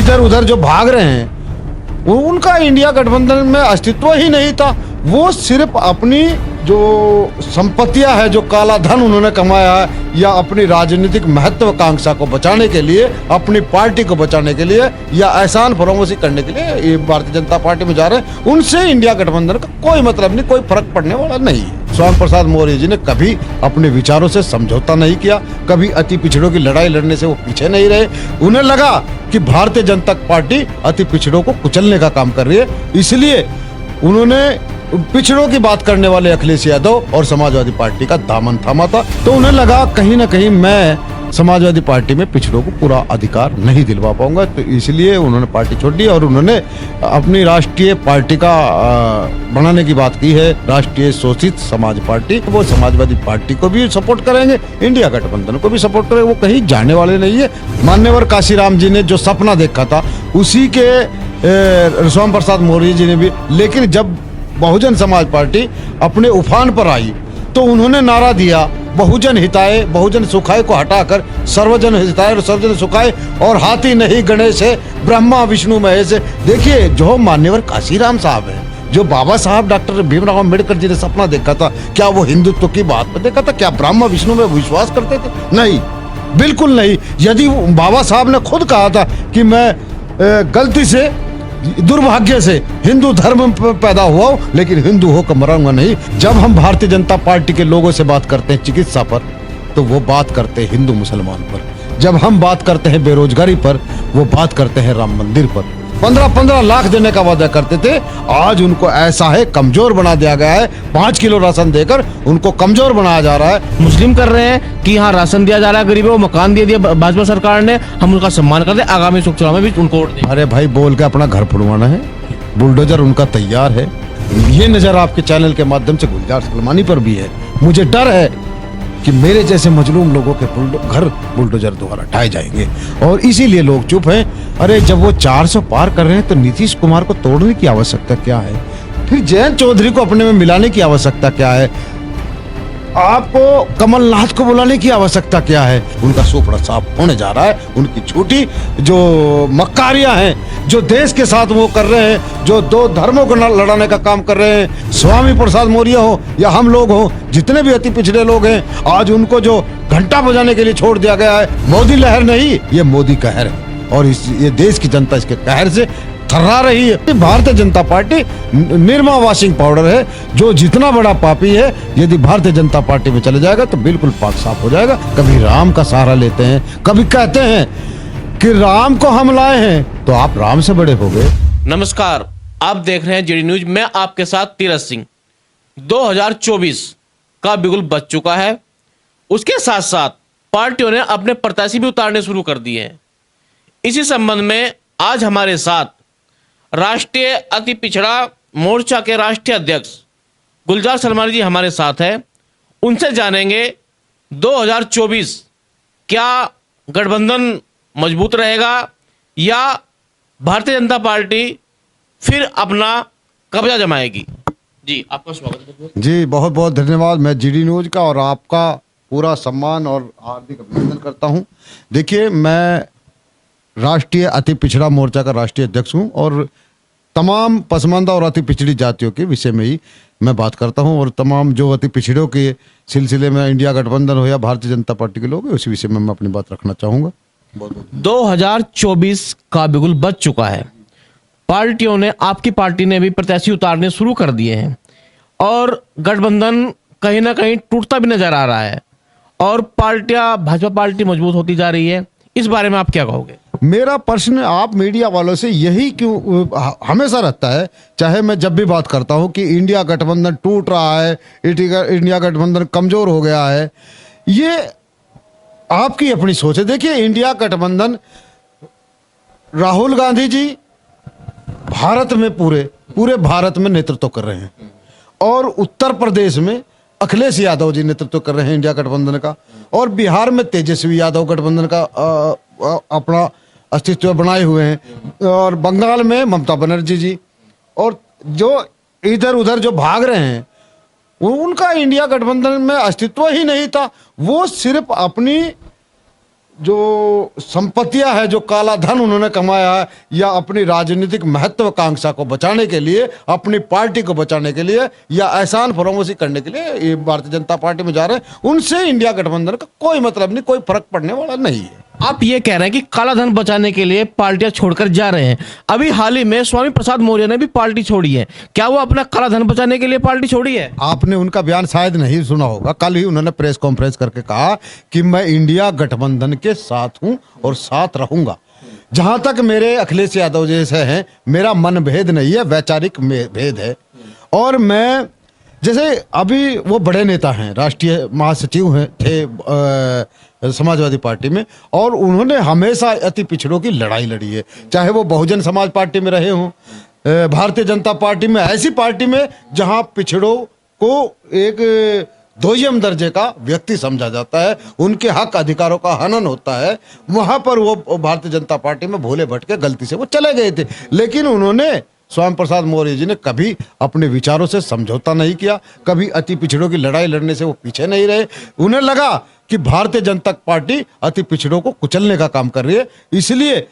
इधर उधर जो भाग रहे हैं उनका इंडिया गठबंधन में अस्तित्व ही नहीं था। वो सिर्फ अपनी जो संपत्तियां है, जो काला धन उन्होंने कमाया है, या अपनी राजनीतिक महत्वाकांक्षा को बचाने के लिए, अपनी पार्टी को बचाने के लिए, या एहसान फरोमोशी करने के लिए ये भारतीय जनता पार्टी में जा रहे हैं। उनसे इंडिया गठबंधन का कोई मतलब नहीं, कोई फर्क पड़ने वाला नहीं है। श्यामा प्रसाद मौर्य जी ने कभी अपने विचारों से समझौता नहीं किया, कभी अति पिछड़ों की लड़ाई लड़ने से वो पीछे नहीं रहे। उन्हें लगा कि भारतीय जनता पार्टी अति पिछड़ों को कुचलने का काम कर रही है, इसलिए उन्होंने पिछड़ों की बात करने वाले अखिलेश यादव और समाजवादी पार्टी का दामन थामा था। तो उन्हें लगा कहीं ना कहीं मैं समाजवादी पार्टी में पिछड़ों को पूरा अधिकार नहीं दिलवा पाऊंगा, तो इसलिए उन्होंने पार्टी छोड़ दी और उन्होंने अपनी राष्ट्रीय पार्टी का बनाने की बात की है, राष्ट्रीय शोषित समाज पार्टी। वो समाजवादी पार्टी को भी सपोर्ट करेंगे, इंडिया गठबंधन को भी सपोर्ट करेंगे, वो कहीं जाने वाले नहीं है। मान्यवर काशीराम जी ने जो सपना देखा था उसी के श्यामा प्रसाद मौर्य जी ने भी, लेकिन जब बहुजन समाज पार्टी अपने उफान पर आई तो उन्होंने नारा दिया बहुजन हिताय बहुजन सुखाय को हटाकर सर्वजन हिताय और सर्वजन सुखाय, और हाथी नहीं गणेश है ब्रह्मा विष्णु महेश है। देखिए जो मान्यवर काशीराम साहब है, जो बाबा साहब डॉक्टर भीमराव अम्बेडकर जी ने सपना देखा था, क्या वो हिंदुत्व की बात पर देखा था? क्या ब्रह्मा विष्णु में विश्वास करते थे? नहीं, बिल्कुल नहीं। यदि बाबा साहब ने खुद कहा था कि मैं गलती से दुर्भाग्य से हिंदू धर्म में पैदा हुआ हूं, लेकिन हिंदू होकर मरूंगा नहीं। जब हम भारतीय जनता पार्टी के लोगों से बात करते हैं चिकित्सा पर, तो वो बात करते हैं हिंदू मुसलमान पर। जब हम बात करते हैं बेरोजगारी पर, वो बात करते हैं राम मंदिर पर। 15-15 लाख देने का वादा करते थे, आज उनको ऐसा है कमजोर बना दिया गया है। 5 किलो राशन देकर उनको कमजोर बनाया जा रहा है। मुस्लिम कर रहे हैं कि यहाँ राशन दिया जा रहा है, गरीबों को मकान दे दिया भाजपा सरकार ने, हम उनका सम्मान करते हैं, आगामी उपचुनाव में भी उनको वोट दें। अरे भाई, बोल के अपना घर फुड़वाना है, बुलडोजर उनका तैयार है। ये नजर आपके चैनल के माध्यम से गुलजार सलमानी पर भी है। मुझे डर है कि मेरे जैसे मजलूम लोगों के घर बुलडोजर द्वारा ढाए जाएंगे, और इसीलिए लोग चुप हैं। अरे जब वो 400 पार कर रहे हैं तो नीतीश कुमार को तोड़ने की आवश्यकता क्या है? फिर जयंत चौधरी को अपने में मिलाने की आवश्यकता क्या है? आपको कमलनाथ को बुलाने की आवश्यकता क्या है? उनका सुपड़ा साफ होने जा रहा है। उनकी झूठी जो मक्कारियां हैं, जो देश के साथ वो कर रहे हैं, जो दो धर्मों को लड़ाने का काम कर रहे हैं, स्वामी प्रसाद मौर्य हो या हम लोग हो, जितने भी अति पिछड़े लोग हैं, आज उनको जो घंटा बजाने के लिए छोड़ दिया गया है। मोदी लहर नहीं, ये मोदी कहर है, और ये देश की जनता इसके कहर से थर्रा रही है। Bharatiya Janata party Nirma washing powder है, जो जितना बड़ा पापी है, यदि भारतीय जनता पार्टी में चले जाएगा तो बिल्कुल पाक साफ हो जाएगा। कभी राम का सहारा लेते हैं, कभी कहते हैं कि राम को हम लाए हैं, तो आप राम से बड़े हो गए। नमस्कार, आप देख रहे हैं जीडी न्यूज। मैं आपके साथ तीरथ सिंह। 2024 का बिगुल बज चुका है, उसके साथ साथ पार्टियों ने अपने प्रत्याशी भी उतारने शुरू कर दिए हैं। इसी संबंध में आज हमारे साथ राष्ट्रीय अति पिछड़ा मोर्चा के राष्ट्रीय अध्यक्ष गुलजार सलमानी जी हमारे साथ हैं। उनसे जानेंगे 2024 क्या गठबंधन मजबूत रहेगा या भारतीय जनता पार्टी फिर अपना कब्जा जमाएगी। जी, आपका स्वागत है। जी, बहुत बहुत धन्यवाद। मैं जीडी न्यूज का और आपका पूरा सम्मान और हार्दिक अभिनंदन करता हूं। देखिए, मैं राष्ट्रीय अति पिछड़ा मोर्चा का राष्ट्रीय अध्यक्ष हूं और तमाम पसमानदा और अति पिछड़ी जातियों के विषय में ही मैं बात करता हूं, और तमाम जो अति पिछड़ों के सिलसिले में इंडिया गठबंधन हो या भारतीय जनता पार्टी के लोग हैं, उसी विषय में मैं अपनी बात रखना चाहूंगा। 2024 का बिगुल बज चुका है। पार्टियों ने, आपकी पार्टी ने भी प्रत्याशी उतारने शुरू कर दिए हैं, और गठबंधन कहीं ना कहीं टूटता भी नजर आ रहा है, और पार्टियां, भाजपा पार्टी मजबूत होती जा रही है। इस बारे में आप क्या कहोगे? मेरा प्रश्न आप मीडिया वालों से यही क्यों हमेशा रहता है, चाहे मैं जब भी बात करता हूं कि इंडिया गठबंधन टूट रहा है, इंडिया गठबंधन कमजोर हो गया है, ये आपकी अपनी सोच है। देखिए, इंडिया गठबंधन, राहुल गांधी जी भारत में पूरे भारत में नेतृत्व कर रहे हैं, और उत्तर प्रदेश में अखिलेश यादव जी नेतृत्व कर रहे हैं इंडिया गठबंधन का, और बिहार में तेजस्वी यादव गठबंधन का अपना अस्तित्व बनाए हुए हैं, और बंगाल में ममता बनर्जी जी, और जो इधर उधर जो भाग रहे हैं उनका इंडिया गठबंधन में अस्तित्व ही नहीं था। वो सिर्फ अपनी जो संपत्तियां है, जो काला धन उन्होंने कमाया है, या अपनी राजनीतिक महत्वाकांक्षा को बचाने के लिए, अपनी पार्टी को बचाने के लिए, या एहसान फरामोशी करने के लिए ये भारतीय जनता पार्टी में जा रहे हैं, उनसे इंडिया गठबंधन का कोई मतलब नहीं, कोई फर्क पड़ने वाला नहीं है। आप ये कह रहे हैं कि काला धन बचाने के लिए पार्टियां छोड़कर जा रहे हैं। अभी हाल ही में स्वामी प्रसाद मौर्य ने भी पार्टी छोड़ी है। क्या वो अपना काला धन बचाने के लिए पार्टी छोड़ी है? आपने उनका बयान शायद नहीं सुना होगा। कल ही उन्होंने प्रेस कॉन्फ्रेंस करके कहा कि मैं इंडिया गठबंधन के साथ हूं और साथ रहूंगा। जहां तक मेरे अखिलेश यादव जैसे हैं, मेरा मन भेद नहीं है, वैचारिक भेद है। और मैं जैसे अभी वो बड़े नेता हैं, राष्ट्रीय महासचिव हैं थे समाजवादी पार्टी में, और उन्होंने हमेशा अति पिछड़ों की लड़ाई लड़ी है, चाहे वो बहुजन समाज पार्टी में रहे हों, भारतीय जनता पार्टी में, ऐसी पार्टी में जहां पिछड़ों को एक दोयम दर्जे का व्यक्ति समझा जाता है, उनके हक अधिकारों का हनन होता है, वहां पर वो भारतीय जनता पार्टी में भोले भटके गलती से वो चले गए थे। लेकिन उन्होंने, स्वामी प्रसाद मौर्य जी ने कभी अपने विचारों से समझौता नहीं किया, कभी अति पिछड़ों की लड़ाई लड़ने से वो पीछे नहीं रहे। उन्हें लगा कि भारतीय जनता पार्टी अति पिछड़ों को कुचलने का काम कर रही है, इसलिए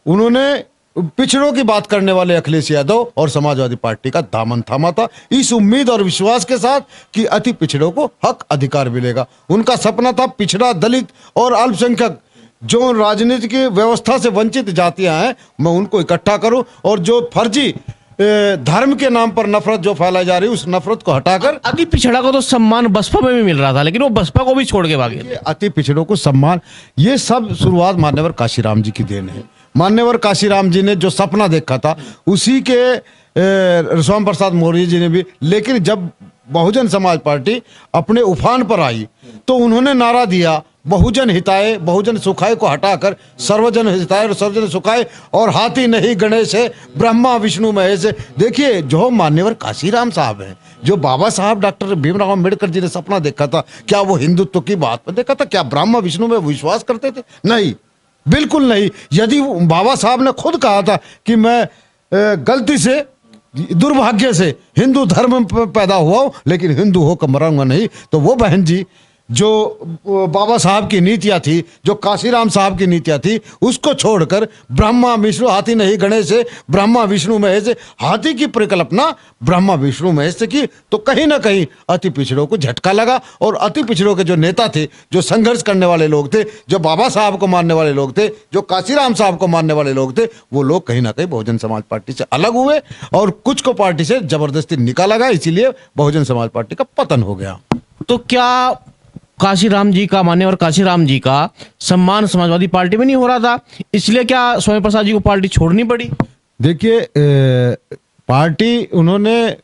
उन्होंने पिछड़ों की बात करने वाले अखिलेश यादव और समाजवादी पार्टी का दामन थामा था, इस उम्मीद और विश्वास के साथ कि अति पिछड़ों को हक अधिकार मिलेगा। उनका सपना था पिछड़ा, दलित और अल्पसंख्यक, जो राजनीतिक व्यवस्था से वंचित जातियां हैं, मैं उनको इकट्ठा करूं, और जो फर्जी धर्म के नाम पर नफरत जो फैलाई जा रही है, उस नफरत को हटाकर। अति पिछड़ा को तो सम्मान बसपा में भी मिल रहा था, लेकिन वो बसपा को भी छोड़ के भागे। अति पिछड़ों को सम्मान, ये सब शुरुआत मान्यवर काशीराम जी की देन है। मान्यवर काशीराम जी ने जो सपना देखा था, उसी के स्वामी प्रसाद मौर्य जी ने भी। लेकिन जब बहुजन समाज पार्टी अपने उफान पर आई तो उन्होंने नारा दिया, बहुजन हिताय बहुजन सुखाय को हटाकर सर्वजन हिताय और सर्वजन सुखाय, और हाथी नहीं गणेश है, ब्रह्मा विष्णु महेश है। देखिए, जो मान्यवर काशीराम साहब हैं, जो बाबा साहब डॉक्टर भीमराव अम्बेडकर जी ने सपना देखा था, क्या वो हिंदुत्व की बात पर देखा था? क्या ब्रह्मा विष्णु में विश्वास करते थे? नहीं, बिल्कुल नहीं। यदि बाबा साहब ने खुद कहा था कि मैं गलती से, दुर्भाग्य से हिंदू धर्म में पैदा हुआ हूं, लेकिन हिंदू होकर मरूंगा नहीं, तो वो बहन जी, जो बाबा साहब की नीतियां थी, जो काशीराम साहब की नीतियां थी, उसको छोड़कर ब्रह्मा विष्णु, हाथी नहीं गणेश है, ब्रह्मा विष्णु महेश, हाथी की परिकल्पना ब्रह्मा विष्णु महेश से की, तो कहीं ना कहीं अति पिछड़ों को झटका लगा। और अति पिछड़ों के जो नेता थे, जो संघर्ष करने वाले लोग थे, जो बाबा साहब को मानने वाले लोग थे, जो काशीराम साहब को मानने वाले लोग थे, वो लोग कहीं ना कहीं बहुजन समाज पार्टी से अलग हुए और कुछ को पार्टी से जबरदस्ती निकाला गया, इसीलिए बहुजन समाज पार्टी का पतन हो गया। तो क्या काशीराम जी का मान्यवर काशीराम जी का सम्मान समाजवादी पार्टी में नहीं हो रहा था, इसलिए क्या स्वामी प्रसाद जी को पार्टी छोड़नी पड़ी? देखिए, पार्टी उन्होंने,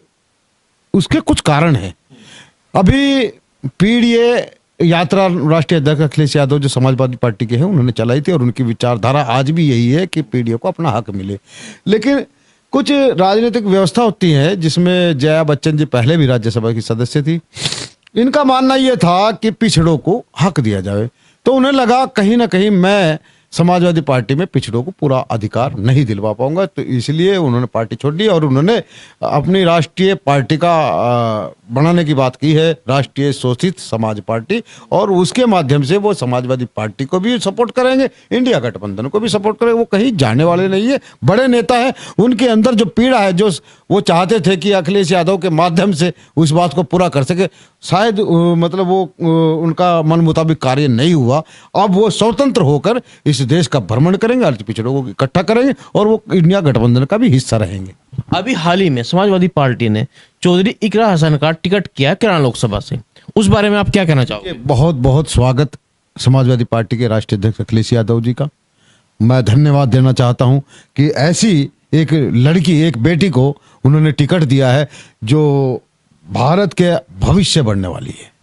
उसके कुछ कारण हैं। अभी पीडीए यात्रा राष्ट्रीय अध्यक्ष अखिलेश यादव जो समाजवादी पार्टी के हैं, उन्होंने चलाई थी, और उनकी विचारधारा आज भी यही है कि पीडीए को अपना हक मिले। लेकिन कुछ राजनीतिक व्यवस्था होती है जिसमें जया बच्चन जी पहले भी राज्यसभा की सदस्य थी, इनका मानना यह था कि पिछड़ों को हक दिया जाए, तो उन्हें लगा कहीं ना कहीं मैं समाजवादी पार्टी में पिछड़ों को पूरा अधिकार नहीं दिलवा पाऊंगा, तो इसलिए उन्होंने पार्टी छोड़ दी और उन्होंने अपनी राष्ट्रीय पार्टी का बनाने की बात की है, राष्ट्रीय शोषित समाज पार्टी, और उसके माध्यम से वो समाजवादी पार्टी को भी सपोर्ट करेंगे, इंडिया गठबंधन को भी सपोर्ट करेंगे। वो कहीं जाने वाले नहीं है, बड़े नेता हैं, उनके अंदर जो पीड़ा है, जो वो चाहते थे कि अखिलेश यादव के माध्यम से उस बात को पूरा कर सके, शायद मतलब वो उनका मन मुताबिक कार्य नहीं हुआ। अब वो स्वतंत्र होकर इस देश का भ्रमण करेंगे, अल्प पिछड़ों को इकट्ठा करेंगे, और वो इंडिया गठबंधन का भी हिस्सा रहेंगे। अभी हाल ही में समाजवादी पार्टी ने चौधरी इकरा हसन का टिकट किया किराना लोकसभा से, उस बारे में आप क्या कहना चाहोगे? बहुत बहुत स्वागत समाजवादी पार्टी के राष्ट्रीय अध्यक्ष अखिलेश यादव जी का। मैं धन्यवाद देना चाहता हूं कि ऐसी एक लड़की, एक बेटी को उन्होंने टिकट दिया है जो भारत के भविष्य बढ़ने वाली है।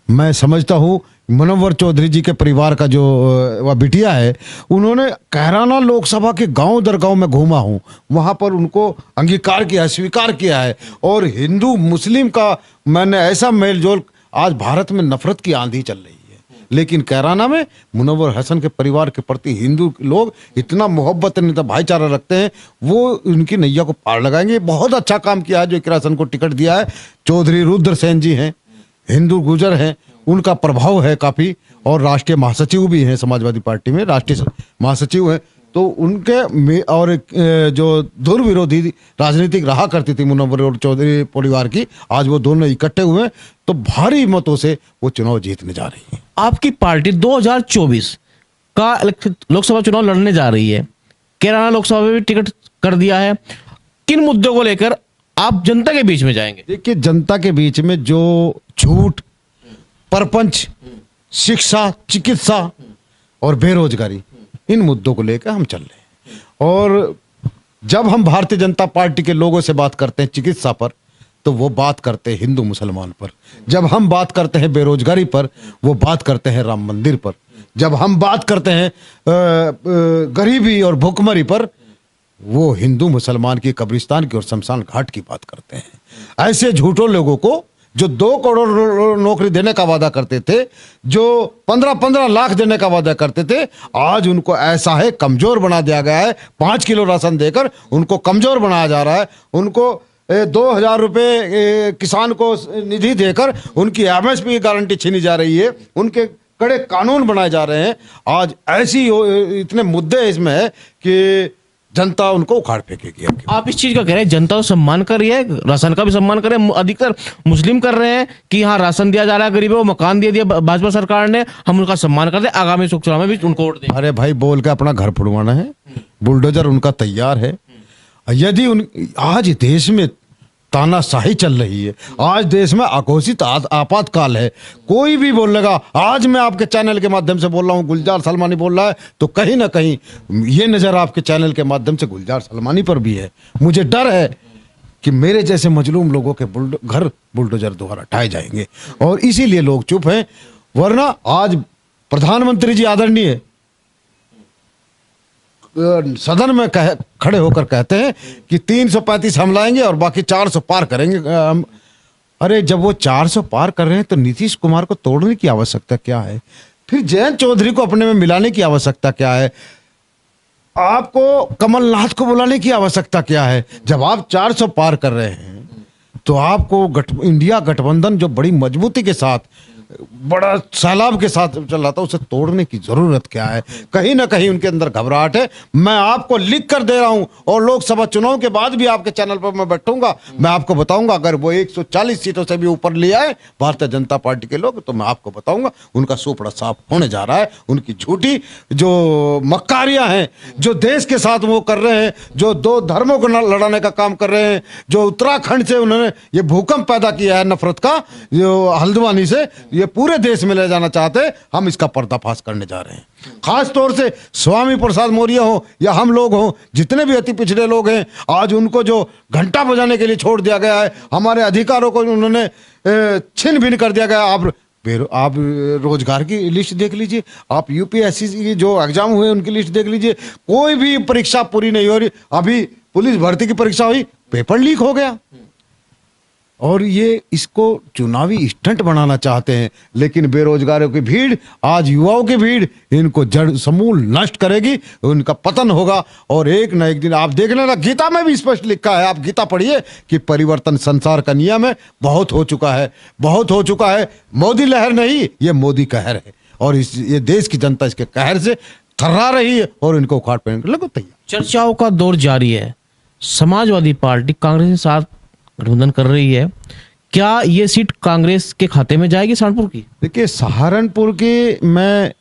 मैं समझता हूं मनोहर चौधरी जी के परिवार का जो वह बिटिया है, उन्होंने कैराना लोकसभा के गांव दर गांव में घूमा हूं, वहां पर उनको अंगीकार किया, स्वीकार किया है। और हिंदू मुस्लिम का मैंने ऐसा मेल जोल, आज भारत में नफरत की आंधी चल रही है, लेकिन कैराना में मुनव्वर हसन के परिवार के प्रति हिंदू लोग इतना मोहब्बत, भाईचारा रखते हैं, वो उनकी नैया को पार लगाएंगे। बहुत अच्छा काम किया है जो इकरा हसन को टिकट दिया है। चौधरी रुद्र सेन जी हैं, हिंदू गुजर हैं, उनका प्रभाव है काफी, और राष्ट्रीय महासचिव भी हैं समाजवादी पार्टी में, राष्ट्रीय महासचिव हैं। तो उनके और जो दूर विरोधी राजनीतिक रहा करती थी मुनव्वर और चौधरी परिवार की, आज वो दोनों इकट्ठे हुए हैं, तो भारी मतों से वो चुनाव जीतने जा रही है। आपकी पार्टी 2024 का लोकसभा चुनाव लड़ने जा रही है, कैराना लोकसभा में भी टिकट कर दिया है। किन मुद्दों को लेकर आप जनता के बीच में जाएंगे? देखिए, जनता के बीच में जो झूठ, परपंच, शिक्षा, चिकित्सा और बेरोजगारी, इन मुद्दों को लेकर हम चल रहे हैं। और जब हम भारतीय जनता पार्टी के लोगों से बात करते हैं चिकित्सा पर, तो वो बात करते हैं हिंदू मुसलमान पर। जब हम बात करते हैं बेरोजगारी पर, वो बात करते हैं राम मंदिर पर। जब हम बात करते हैं गरीबी और भूखमरी पर, वो हिंदू मुसलमान की कब्रिस्तान की और शमशान घाट की बात करते हैं। ऐसे झूठों लोगों को जो 2 करोड़ नौकरी देने का वादा करते थे, जो 15-15 लाख देने का वादा करते थे, आज उनको ऐसा है कमजोर बना दिया गया है। 5 किलो राशन देकर उनको कमजोर बनाया जा रहा है। उनको 2,000 रुपये किसान को निधि देकर उनकी एमएसपी की गारंटी छीनी जा रही है। उनके कड़े कानून बनाए जा रहे हैं। आज ऐसी इतने मुद्दे इसमें है कि जनता उनको उखाड़ फेंकेगी। आप इस चीज का कह रहे हैं जनता तो सम्मान कर रही है, राशन का भी सम्मान कर रहे हैं। अधिकतर मुस्लिम कर रहे हैं कि हाँ राशन दिया जा रहा है, गरीबों को मकान दे दिया भाजपा सरकार ने, हम उनका सम्मान करते हैं, आगामी चुनाव में भी उनको वोट दें। अरे भाई, बोल के अपना घर फुड़वाना है, बुलडोजर उनका तैयार है। यदि आज देश में तानाशाही चल रही है, आज देश में अघोषित आपातकाल है, कोई भी बोल लेगा। आज मैं आपके चैनल के माध्यम से बोल रहा हूँ, गुलजार सलमानी बोल रहा है, तो कहीं ना कहीं ये नजर आपके चैनल के माध्यम से गुलजार सलमानी पर भी है। मुझे डर है कि मेरे जैसे मजलूम लोगों के घर बुलडोजर द्वारा ढाए जाएंगे, और इसीलिए लोग चुप हैं। वरना आज प्रधानमंत्री जी आदरणीय सदन में खड़े होकर कहते हैं कि 335 हम लाएंगे और बाकी 400 पार करेंगे। अरे जब वो 400 पार कर रहे हैं तो नीतीश कुमार को तोड़ने की आवश्यकता क्या है? फिर जयंत चौधरी को अपने में मिलाने की आवश्यकता क्या है? आपको कमलनाथ को बुलाने की आवश्यकता क्या है? जब आप 400 पार कर रहे हैं तो आपको इंडिया गठबंधन जो बड़ी मजबूती के साथ, बड़ा सैलाब के साथ चल रहा था, उसे तोड़ने की जरूरत क्या है? कहीं ना कहीं उनके अंदर घबराहट है। मैं आपको लिख कर दे रहा हूं, और लोकसभा चुनाव के बाद भी आपके चैनल पर मैं बैठूंगा, मैं आपको बताऊंगा अगर वो 140 सीटों से भी ऊपर ले आए भारतीय जनता पार्टी के लोग, तो मैं आपको बताऊंगा उनका सोपड़ा साफ होने जा रहा है। उनकी झूठी जो मक्कारियां हैं, जो देश के साथ वो कर रहे हैं, जो 2 धर्मों को लड़ाने का काम कर रहे हैं, जो उत्तराखंड से उन्होंने ये भूकंप पैदा किया है नफरत का, जो हल्द्वानी से, ये पूरे देश में ले जाना चाहते हैं। हम इसका पर्दाफाश करने जा रहे हैं। खास तौर से स्वामी प्रसाद मौर्य हो या हम लोग हों, जितने भी अति पिछड़े लोग हैं, आज उनको जो घंटा बजाने के लिए छोड़ दिया गया है, हमारे अधिकारों को उन्होंने छिन भिन कर दिया गया। आप रोजगार की लिस्ट देख लीजिए, आप यूपीएससी की जो एग्जाम हुए उनकी लिस्ट देख लीजिए, कोई भी परीक्षा पूरी नहीं हो रही। अभी पुलिस भर्ती की परीक्षा हुई, पेपर लीक हो गया। और ये इसको चुनावी स्टंट बनाना चाहते हैं, लेकिन बेरोजगारों की भीड़, आज युवाओं की भीड़, इनको जड़ समूल नष्ट करेगी, उनका पतन होगा। और एक न एक दिन आप देख लेना, गीता में भी स्पष्ट लिखा है, आप गीता पढ़िए, कि परिवर्तन संसार का नियम है। बहुत हो चुका है, बहुत हो चुका है। मोदी लहर नहीं, ये मोदी कहर है, और ये देश की जनता इसके कहर से थर्रा रही है, और इनको उखाड़ फेंकने लगो तैयार। चर्चाओं का दौर जारी है। समाजवादी पार्टी कांग्रेस के साथ गठबंधन कर रही है, क्या ये सीट कांग्रेस के खाते में जाएगी सहारनपुर की? देखिए, सहारनपुर की मैं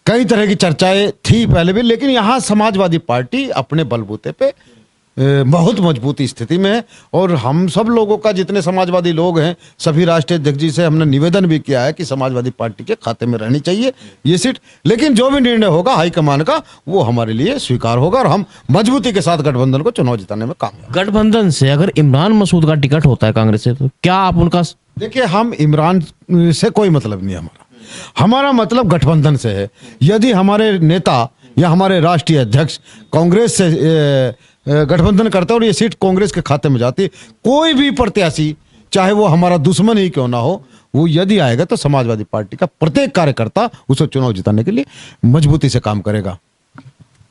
कई तरह की चर्चाएं थी पहले भी, लेकिन यहाँ समाजवादी पार्टी अपने बलबूते पे बहुत मजबूती स्थिति में है। और हम सब लोगों का, जितने समाजवादी लोग हैं, सभी राष्ट्रीय अध्यक्ष जी से हमने निवेदन भी किया है कि समाजवादी पार्टी के खाते में रहनी चाहिए ये सीट। लेकिन जो भी निर्णय होगा हाईकमान का, वो हमारे लिए स्वीकार होगा, और हम मजबूती के साथ गठबंधन को चुनाव जिताने में कामयाब। गठबंधन से अगर इमरान मसूद का टिकट होता है कांग्रेस से, तो क्या आप उनका? देखिए, हम इमरान से कोई मतलब नहीं है हमारा मतलब गठबंधन से है। यदि हमारे नेता या हमारे राष्ट्रीय अध्यक्ष कांग्रेस से गठबंधन करते और ये सीट कांग्रेस के खाते में जाती, कोई भी प्रत्याशी, चाहे वो हमारा दुश्मन ही क्यों ना हो, वो यदि आएगा तो समाजवादी पार्टी का प्रत्येक कार्यकर्ता उसे चुनाव जिताने के लिए मजबूती से काम करेगा।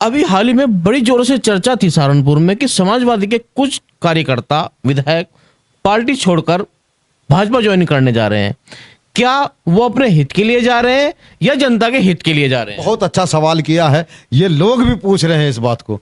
अभी हाल ही में बड़ी जोरों से चर्चा थी सहारनपुर में कि समाजवादी के कुछ कार्यकर्ता, विधायक पार्टी छोड़कर भाजपा ज्वाइन करने जा रहे हैं। क्या वो अपने हित के लिए जा रहे हैं या जनता के हित के लिए जा रहे हैं? बहुत अच्छा सवाल किया है, ये लोग भी पूछ रहे हैं इस बात को।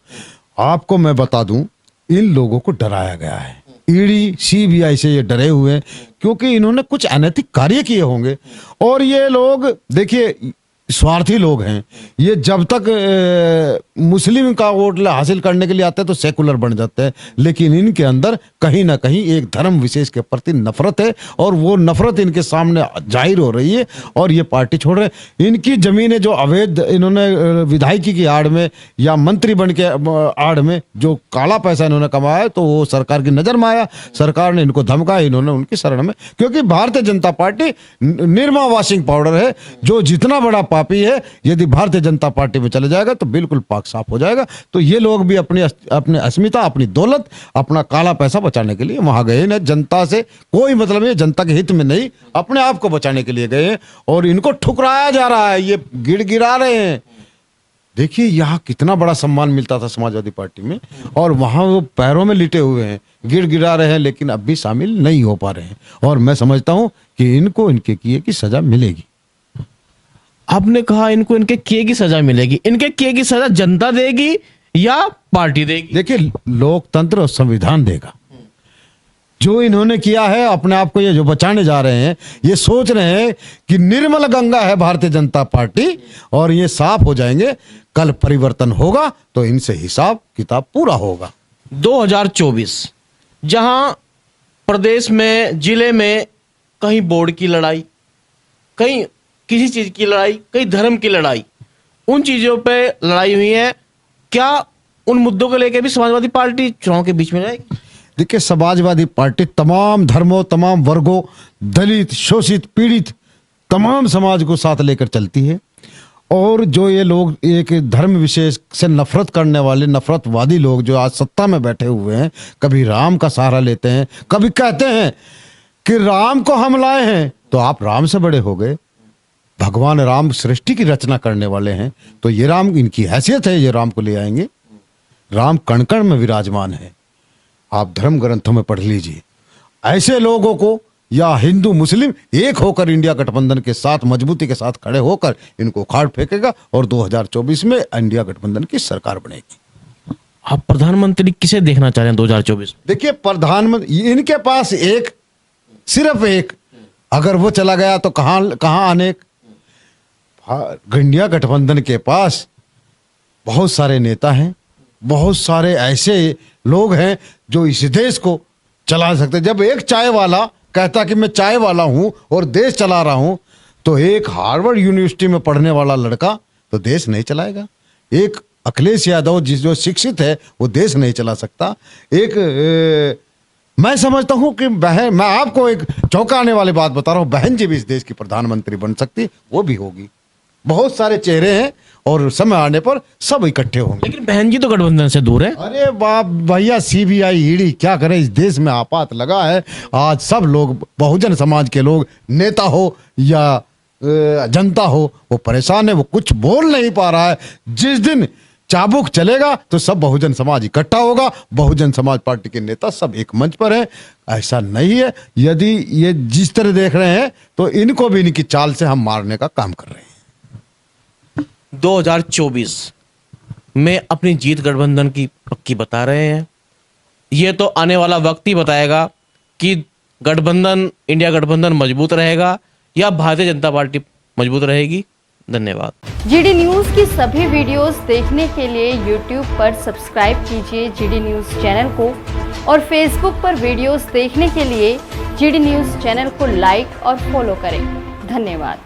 आपको मैं बता दूं, इन लोगों को डराया गया है, ईडी सीबीआई से ये डरे हुए हैं क्योंकि इन्होंने कुछ अनैतिक कार्य किए होंगे। और ये लोग देखिए स्वार्थी लोग हैं, ये जब तक मुस्लिम का वोट हासिल करने के लिए आते हैं तो सेकुलर बन जाते हैं, लेकिन इनके अंदर कहीं ना कहीं एक धर्म विशेष के प्रति नफरत है और वो नफरत इनके सामने जाहिर हो रही है और ये पार्टी छोड़ रहे हैं। इनकी जमीनें जो अवैध इन्होंने विधायकी की आड़ में या मंत्री बन के आड़ में जो काला पैसा इन्होंने कमाया है तो वो सरकार की नजर में आया, सरकार ने इनको धमकाया, इन्होंने उनकी शरण में, क्योंकि Bharatiya Janata party Nirma washing powder है, जो जितना बड़ा पापी है यदि भारतीय जनता पार्टी में चले जाएगा तो बिल्कुल पाक साफ हो जाएगा। तो ये लोग भी अपनी अस्मिता, अपनी दौलत, अपना काला पैसा बचाने के लिए वहां गए हैं। जनता से कोई मतलब नहीं, जनता के हित में नहीं, अपने आप को बचाने के लिए गए हैं और इनको ठुकराया जा रहा है, ये गिड़गिड़ा रहे हैं। देखिए यहाँ कितना बड़ा सम्मान मिलता था समाजवादी पार्टी में और वहां वो पैरों में लिटे हुए हैं, गिड़गिड़ा रहे हैं, लेकिन अब भी शामिल नहीं हो पा रहे हैं। और मैं समझता हूं कि इनको इनके किए की सजा मिलेगी। आपने कहा इनको इनके किए की सजा मिलेगी, इनके किए की सजा जनता देगी या पार्टी देगी? देखिए लोकतंत्र और संविधान देगा। जो इन्होंने किया है अपने आप को, ये जो बचाने जा रहे हैं, ये सोच रहे हैं कि निर्मल गंगा है भारतीय जनता पार्टी और ये साफ हो जाएंगे, कल परिवर्तन होगा तो इनसे हिसाब किताब पूरा होगा। 2024 जहां प्रदेश में, जिले में कहीं बोर्ड की लड़ाई, कहीं किसी चीज की लड़ाई, कहीं धर्म की लड़ाई, उन चीजों पे लड़ाई हुई है, क्या उन मुद्दों को लेकर भी समाजवादी पार्टी चुनाव के बीच में रहेगी? देखिए समाजवादी पार्टी तमाम धर्मों, तमाम वर्गों, दलित, शोषित, पीड़ित, तमाम समाज को साथ लेकर चलती है। और जो ये लोग एक धर्म विशेष से नफरत करने वाले नफरतवादी लोग जो आज सत्ता में बैठे हुए हैं, कभी राम का सहारा लेते हैं, कभी कहते हैं कि राम को हम लाए हैं, तो आप राम से बड़े हो गए। भगवान राम सृष्टि की रचना करने वाले हैं, तो ये राम, इनकी हैसियत है, ये राम को ले आएंगे। राम कण कण में विराजमान है, आप धर्म ग्रंथों में पढ़ लीजिए। ऐसे लोगों को या हिंदू मुस्लिम एक होकर इंडिया गठबंधन के साथ मजबूती के साथ खड़े होकर इनको उखाड़ फेंकेगा और 2024 में इंडिया गठबंधन की सरकार बनेगी। आप प्रधानमंत्री किसे देखना चाह रहे हैं 2024? देखिए प्रधानमंत्री इनके पास एक, सिर्फ एक, अगर वो चला गया तो कहां अनेक। इंडिया गठबंधन के पास बहुत सारे नेता हैं, बहुत सारे ऐसे लोग हैं जो इस देश को चला सकते। जब एक चाय वाला कहता कि मैं चाय वाला हूं और देश चला रहा हूं, तो एक हार्वर्ड यूनिवर्सिटी में पढ़ने वाला लड़का तो देश नहीं चलाएगा। एक अखिलेश यादव जो शिक्षित है वो देश नहीं चला सकता। मैं समझता हूं कि बहन, मैं आपको एक चौंकाने वाली बात बता रहा हूं, बहन जी भी इस देश की प्रधानमंत्री बन सकती, वो भी होगी। बहुत सारे चेहरे हैं और समय आने पर सब इकट्ठे होंगे। लेकिन बहन जी तो गठबंधन से दूर है। अरे बाप भैया, सीबीआई ईडी क्या करे, इस देश में आपात लगा है। आज सब लोग, बहुजन समाज के लोग, नेता हो या जनता हो, वो परेशान है, वो कुछ बोल नहीं पा रहा है। जिस दिन चाबुक चलेगा तो सब बहुजन समाज इकट्ठा होगा, बहुजन समाज पार्टी के नेता सब एक मंच पर हैं। ऐसा नहीं है, यदि ये जिस तरह देख रहे हैं तो इनको भी इनकी चाल से हम मारने का काम कर रहे हैं। 2024 में अपनी जीत गठबंधन की पक्की बता रहे हैं। यह तो आने वाला वक्त ही बताएगा कि गठबंधन, इंडिया गठबंधन मजबूत रहेगा या भारतीय जनता पार्टी मजबूत रहेगी। धन्यवाद। जीडी न्यूज की सभी वीडियोस देखने के लिए यूट्यूब पर सब्सक्राइब कीजिए जीडी न्यूज चैनल को और फेसबुक पर वीडियोस देखने के लिए जीडी न्यूज चैनल को लाइक और फॉलो करें। धन्यवाद।